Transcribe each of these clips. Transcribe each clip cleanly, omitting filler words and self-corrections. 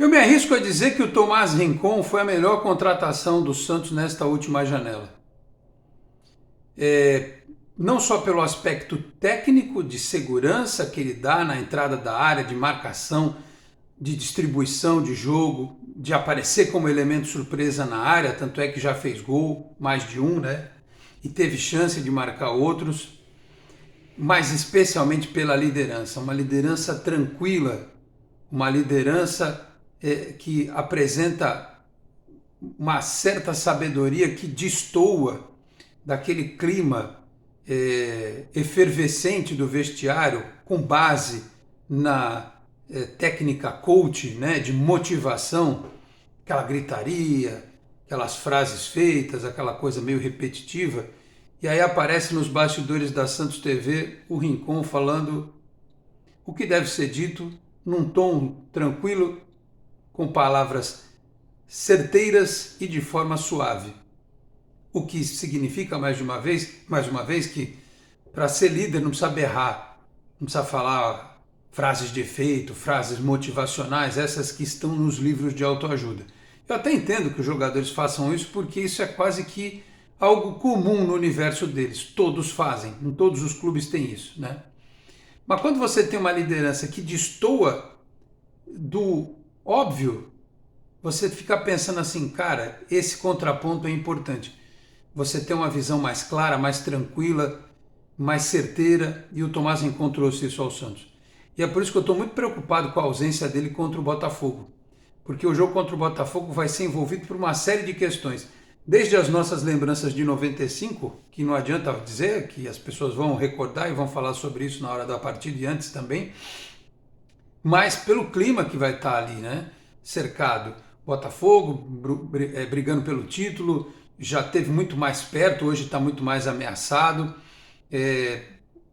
Eu me arrisco a dizer que o Tomás Rincon foi a melhor contratação do Santos nesta última janela. Não só pelo aspecto técnico de segurança que ele dá na entrada da área, de marcação, de distribuição de jogo, de aparecer como elemento surpresa na área, tanto é que já fez gol, mais de um, né? E teve chance de marcar outros, mas especialmente pela liderança, uma liderança tranquila, uma liderança que apresenta uma certa sabedoria que destoa daquele clima efervescente do vestiário, com base na técnica coach, né, de motivação, aquela gritaria, aquelas frases feitas, aquela coisa meio repetitiva. E aí aparece nos bastidores da Santos TV o Rincon falando o que deve ser dito num tom tranquilo, com palavras certeiras e de forma suave. O que significa, mais uma vez, que para ser líder não precisa berrar, não precisa falar frases de efeito, frases motivacionais, essas que estão nos livros de autoajuda. Eu até entendo que os jogadores façam isso, porque isso é quase que algo comum no universo deles. Todos fazem, em todos os clubes tem isso, né? Mas quando você tem uma liderança que destoa do óbvio, você fica pensando assim, cara, esse contraponto é importante. Você tem uma visão mais clara, mais tranquila, mais certeira, e o Tomás Rincon trouxe isso ao Santos. E é por isso que eu estou muito preocupado com a ausência dele contra o Botafogo, porque o jogo contra o Botafogo vai ser envolvido por uma série de questões, desde as nossas lembranças de 95, que não adianta dizer, que as pessoas vão recordar e vão falar sobre isso na hora da partida e antes também, mas pelo clima que vai estar ali, né? Cercado. Botafogo brigando pelo título, já esteve muito mais perto, hoje está muito mais ameaçado.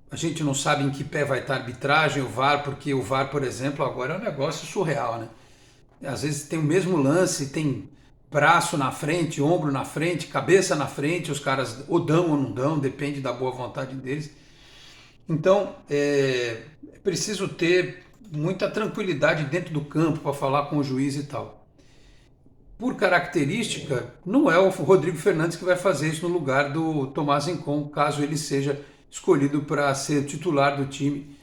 A gente não sabe em que pé vai estar a arbitragem, o VAR, porque o VAR, por exemplo, agora é um negócio surreal, né? Às vezes tem o mesmo lance, tem braço na frente, ombro na frente, cabeça na frente, os caras ou dão ou não dão, depende da boa vontade deles. Então, é preciso ter muita tranquilidade dentro do campo para falar com o juiz e tal. Por característica, não é o Rodrigo Fernandes que vai fazer isso no lugar do Tomás Rincon, caso ele seja escolhido para ser titular do time,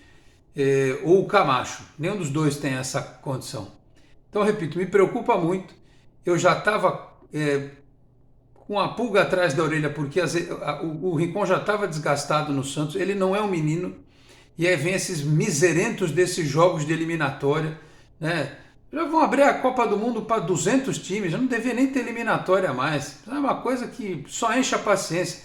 ou o Camacho. Nenhum dos dois tem essa condição. Então, repito, me preocupa muito. Eu já estava com a pulga atrás da orelha, porque o Rincon já estava desgastado no Santos, ele não é um menino, e aí vem esses miserentos desses jogos de eliminatória, né? Já vão abrir a Copa do Mundo para 200 times, já não devia nem ter eliminatória mais. É uma coisa que só enche a paciência.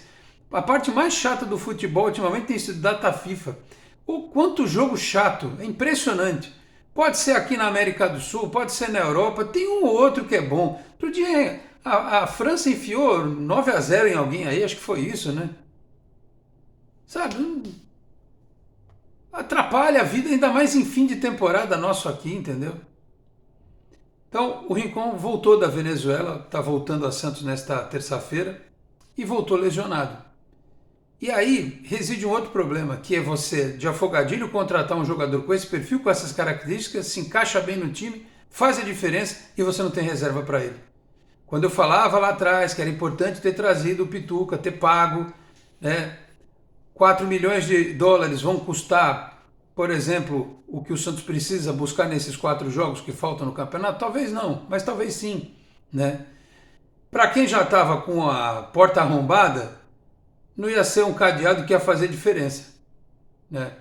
A parte mais chata do futebol ultimamente tem sido data FIFA. O quanto jogo chato, é impressionante. Pode ser aqui na América do Sul, pode ser na Europa, tem um ou outro que é bom. Outro dia a França enfiou 9-0 em alguém aí, acho que foi isso, né? Sabe? Atrapalha a vida, ainda mais em fim de temporada nosso aqui, entendeu? Então, o Rincon voltou da Venezuela, está voltando a Santos nesta terça-feira e voltou lesionado. E aí reside um outro problema, que é você, de afogadilho, contratar um jogador com esse perfil, com essas características, se encaixa bem no time, faz a diferença e você não tem reserva para ele. Quando eu falava lá atrás que era importante ter trazido o Pituca, ter pago, né, 4 milhões de dólares vão custar, por exemplo, o que o Santos precisa buscar nesses 4 jogos que faltam no campeonato? Talvez não, mas talvez sim, né? Para quem já estava com a porta arrombada, não ia ser um cadeado que ia fazer diferença, né?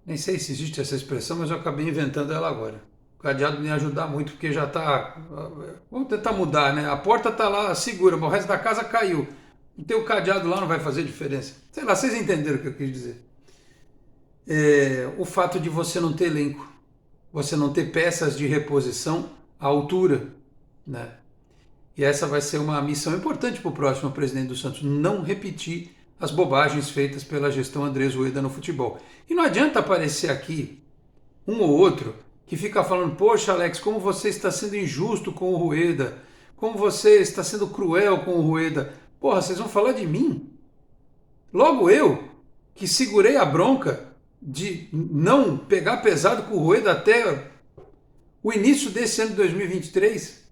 Nem sei se existe essa expressão, mas eu acabei inventando ela agora. O cadeado não ia ajudar muito, porque já está... Vamos tentar mudar, né? A porta está lá segura, mas o resto da casa caiu. Não ter o cadeado lá não vai fazer diferença. Sei lá, vocês entenderam o que eu quis dizer. O fato de você não ter elenco, você não ter peças de reposição à altura, né? E essa vai ser uma missão importante para o próximo presidente do Santos, não repetir as bobagens feitas pela gestão Andrés Rueda no futebol. E não adianta aparecer aqui um ou outro que fica falando, poxa Alex, como você está sendo injusto com o Rueda, como você está sendo cruel com o Rueda. Porra, vocês vão falar de mim? Logo eu, que segurei a bronca de não pegar pesado com o Rueda até o início desse ano de 2023.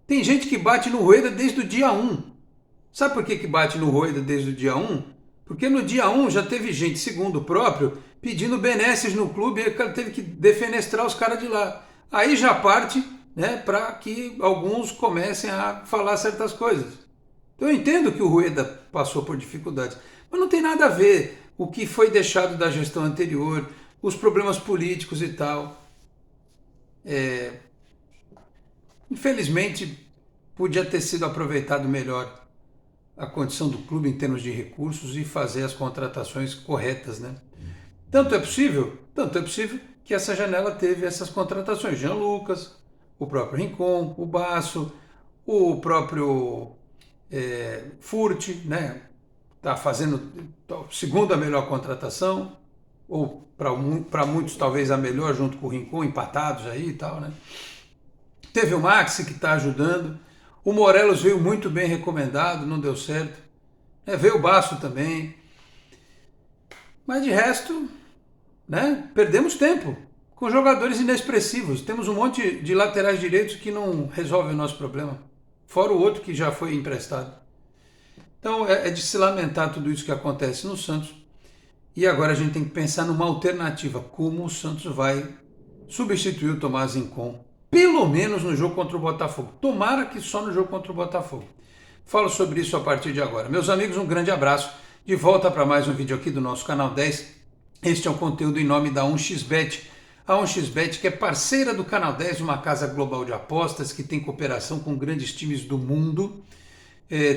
Tem gente que bate no Rueda desde o dia 1. Sabe por que bate no Rueda desde o dia 1? Porque no dia 1 já teve gente, segundo o próprio, pedindo benesses no clube e ele teve que defenestrar os caras de lá. Aí já parte, né, para que alguns comecem a falar certas coisas. Então eu entendo que o Rueda passou por dificuldades, mas não tem nada a ver o que foi deixado da gestão anterior, os problemas políticos e tal. Infelizmente, podia ter sido aproveitado melhor a condição do clube em termos de recursos e fazer as contratações corretas, né? Tanto é possível que essa janela teve essas contratações. Jean Lucas, o próprio Rincon, o Basso, o próprio Furt, né? Está fazendo a segunda melhor contratação, ou para muitos talvez a melhor, junto com o Rincon, empatados aí e tal, né? Teve o Maxi que está ajudando. O Morelos veio muito bem recomendado, não deu certo. Veio o Basso também. Mas de resto, né, perdemos tempo com jogadores inexpressivos. Temos um monte de laterais direitos que não resolvem o nosso problema. Fora o outro que já foi emprestado. Então é de se lamentar tudo isso que acontece no Santos. E agora a gente tem que pensar numa alternativa. Como o Santos vai substituir o Tomás Rincon? Pelo menos no jogo contra o Botafogo. Tomara que só no jogo contra o Botafogo. Falo sobre isso a partir de agora. Meus amigos, um grande abraço. De volta para mais um vídeo aqui do nosso canal 10. Este é um conteúdo em nome da 1xBet. A 1xBet, que é parceira do canal 10, uma casa global de apostas que tem cooperação com grandes times do mundo,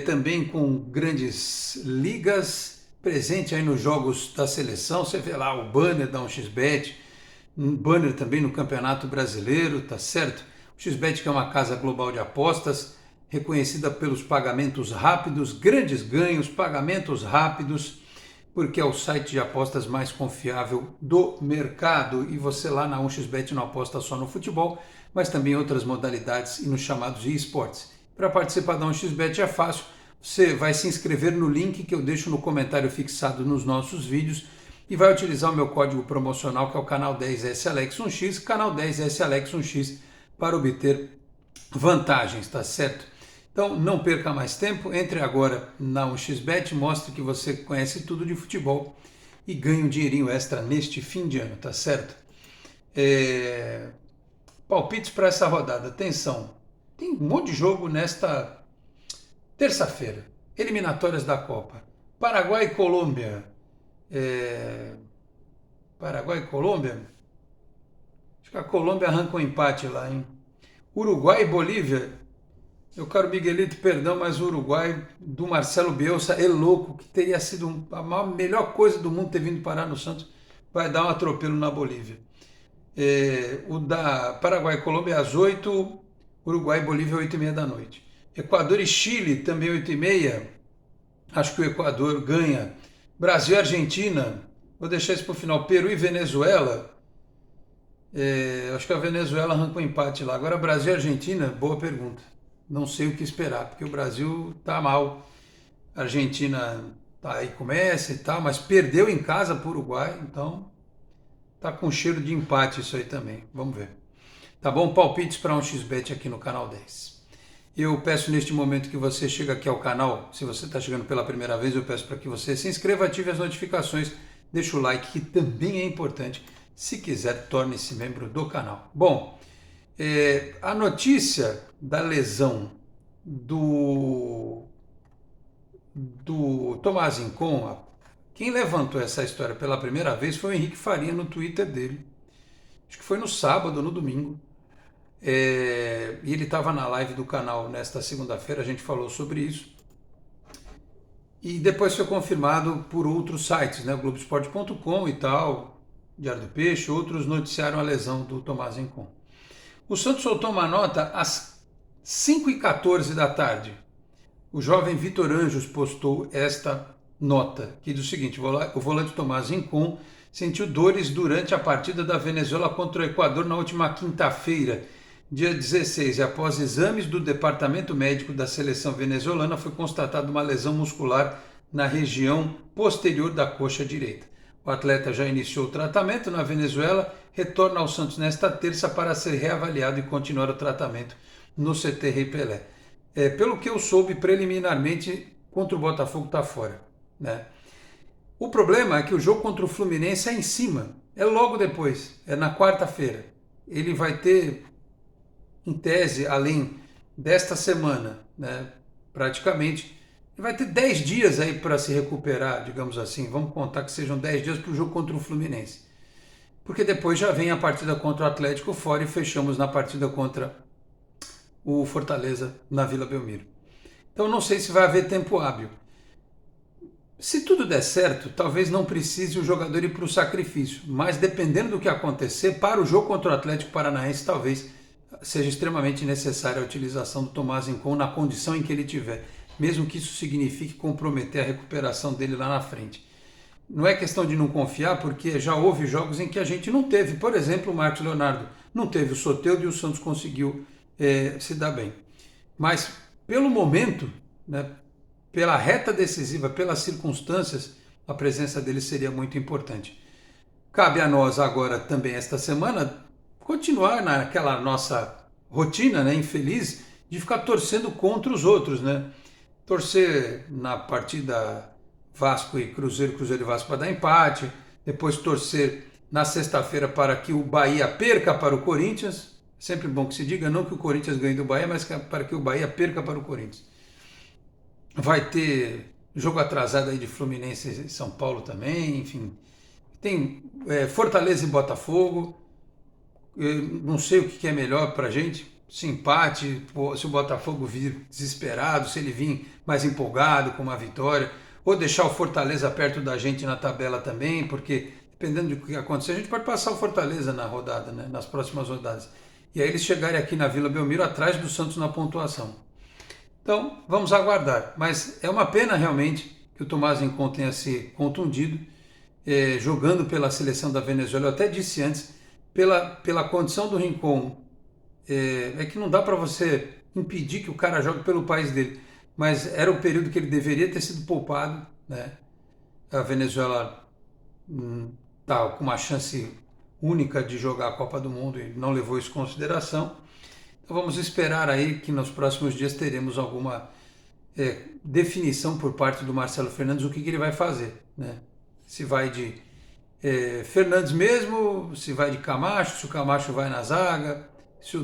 também com grandes ligas, presente aí nos jogos da seleção. Você vê lá o banner da 1xBet, um banner também no Campeonato Brasileiro, tá certo? O XBET, que é uma casa global de apostas, reconhecida pelos pagamentos rápidos, grandes ganhos, pagamentos rápidos, porque é o site de apostas mais confiável do mercado. E você lá na 1xBet não aposta só no futebol, mas também em outras modalidades e nos chamados esportes. Para participar da 1xBet é fácil, você vai se inscrever no link que eu deixo no comentário fixado nos nossos vídeos e vai utilizar o meu código promocional, que é o canal 10SAlex1x, canal 10SAlex1x, para obter vantagens, tá certo? Então não perca mais tempo, entre agora na 1xBet, mostre que você conhece tudo de futebol e ganhe um dinheirinho extra neste fim de ano, tá certo? Palpites para essa rodada, atenção, tem um monte de jogo nesta terça-feira, eliminatórias da Copa, Paraguai e Colômbia. Paraguai e Colômbia? Acho que a Colômbia arranca um empate lá, hein? Uruguai e Bolívia. Meu caro Miguelito, perdão, mas o Uruguai do Marcelo Bielsa é louco, que teria sido a melhor coisa do mundo ter vindo parar no Santos, vai dar um atropelo na Bolívia. O da Paraguai e Colômbia às 8, Uruguai e Bolívia 8h30 da noite. Equador e Chile também 8h30. Acho que o Equador ganha. Brasil e Argentina, vou deixar isso para o final. Peru e Venezuela, acho que a Venezuela arranca um empate lá. Agora Brasil e Argentina, boa pergunta. Não sei o que esperar, porque o Brasil tá mal. A Argentina tá aí, começa e tal, mas perdeu em casa para o Uruguai, então tá com cheiro de empate isso aí também. Vamos ver. Tá bom? Palpites para 1xBet aqui no canal 10. Eu peço neste momento que você chegue aqui ao canal, se você está chegando pela primeira vez, eu peço para que você se inscreva, ative as notificações, deixe o like, que também é importante. Se quiser, torne-se membro do canal. Bom, a notícia da lesão do Tomás Rincon, quem levantou essa história pela primeira vez foi o Henrique Faria no Twitter dele. Acho que foi no sábado ou no domingo. E ele estava na live do canal nesta segunda-feira, a gente falou sobre isso. E depois foi confirmado por outros sites, né? Globoesporte.com e tal, Diário do Peixe, outros noticiaram a lesão do Tomás Rincon. O Santos soltou uma nota às 5h14 da tarde. O jovem Vitor Anjos postou esta nota, que diz o seguinte: o volante Tomás Rincon sentiu dores durante a partida da Venezuela contra o Equador na última quinta-feira, dia 16, e após exames do departamento médico da seleção venezuelana, foi constatada uma lesão muscular na região posterior da coxa direita. O atleta já iniciou o tratamento na Venezuela, retorna ao Santos nesta terça para ser reavaliado e continuar o tratamento no CT Rei Pelé. Pelo que eu soube preliminarmente, contra o Botafogo está fora, né? O problema é que o jogo contra o Fluminense é em cima, é logo depois, é na quarta-feira. Ele vai ter, em tese, além desta semana, né, praticamente, ele vai ter 10 dias aí para se recuperar, digamos assim. Vamos contar que sejam 10 dias para o jogo contra o Fluminense. Porque depois já vem a partida contra o Atlético fora e fechamos na partida contra o Fortaleza na Vila Belmiro. Então não sei se vai haver tempo hábil. Se tudo der certo, talvez não precise o jogador ir para o sacrifício, mas dependendo do que acontecer, para o jogo contra o Atlético Paranaense, talvez seja extremamente necessária a utilização do Thomaz Incon na condição em que ele tiver, mesmo que isso signifique comprometer a recuperação dele lá na frente. Não é questão de não confiar, porque já houve jogos em que a gente não teve. Por exemplo, o Marcos Leonardo não teve o Soteldo e o Santos conseguiu se dar bem. Mas, pelo momento, né, pela reta decisiva, pelas circunstâncias, a presença dele seria muito importante. Cabe a nós agora também, esta semana, continuar naquela nossa rotina, né, infeliz de ficar torcendo contra os outros, né? Torcer na partida Vasco e Cruzeiro, Cruzeiro e Vasco para dar empate, depois torcer na sexta-feira para que o Bahia perca para o Corinthians. Sempre bom que se diga, não que o Corinthians ganhe do Bahia, mas para que o Bahia perca para o Corinthians. Vai ter jogo atrasado aí de Fluminense e São Paulo também, enfim. Tem Fortaleza e Botafogo. Eu não sei o que é melhor para a gente, se empate, se o Botafogo vir desesperado, se ele vir mais empolgado com uma vitória, ou deixar o Fortaleza perto da gente na tabela também, porque dependendo do que acontecer, a gente pode passar o Fortaleza na rodada, né, nas próximas rodadas. E aí eles chegarem aqui na Vila Belmiro atrás do Santos na pontuação. Então, vamos aguardar. Mas é uma pena realmente que o Thomaz Incon tenha se contundido, jogando pela seleção da Venezuela. Eu até disse antes, pela condição do Rincon, é que não dá para você impedir que o cara jogue pelo país dele. Mas era o período que ele deveria ter sido poupado, né? A Venezuela está com uma chance única de jogar a Copa do Mundo e não levou isso em consideração. Então vamos esperar aí que nos próximos dias teremos alguma definição por parte do Marcelo Fernandes o que ele vai fazer, né? Se vai de Fernandes mesmo, se vai de Camacho, se o Camacho vai na zaga, se o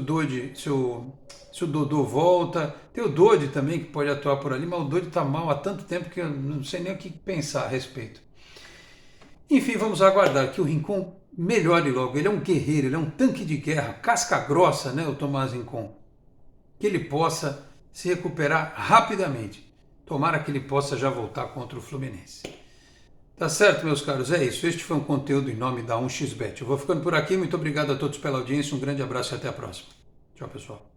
Dodô volta. Tem o Dodi também que pode atuar por ali, mas o Dodi está mal há tanto tempo que eu não sei nem o que pensar a respeito. Enfim, vamos aguardar que o Rincon melhore logo. Ele é um guerreiro, ele é um tanque de guerra, casca grossa, né, o Thomaz Incon. Que ele possa se recuperar rapidamente. Tomara que ele possa já voltar contra o Fluminense. Tá certo, meus caros? É isso. Este foi um conteúdo em nome da 1xBet. Eu vou ficando por aqui. Muito obrigado a todos pela audiência. Um grande abraço e até a próxima. Tchau, pessoal.